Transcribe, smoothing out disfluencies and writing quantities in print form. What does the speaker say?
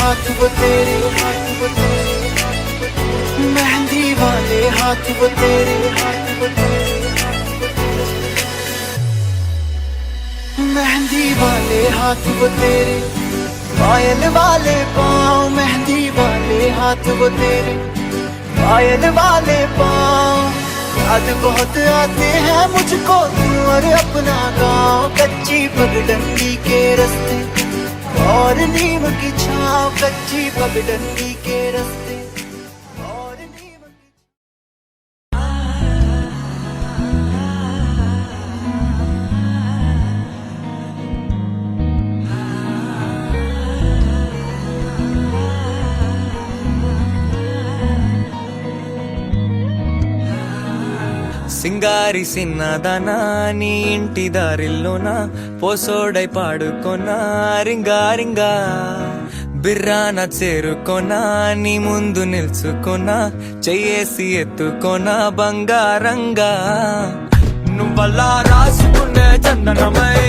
हाथ वो तेरे, मेहंदी वाले हाथ वो तेरे, मेहंदी वाले हाथ वो तेरे, पायल वाले पाँव, मेहंदी वाले हाथ वो तेरे, पायल वाले पाँव। याद बहुत आते हैं मुझको तू और अपना गाँव, कच्ची पगडंडी के रास्ते और नीम की छाँव, कच्ची पगडंडी के रास्ते और नीम की। సింగారి సిన్నదనా నీ ఇంటి దారిల్లోనా పోసోడై పాడుకోనా రింగా రింగా బిర్రాన చేరుకోనా నీ ముందు నిల్చుకోనా చెయ్యేసి ఎత్తుకోనా బంగారంగా నువ్వలా రాసుకునే చందనమై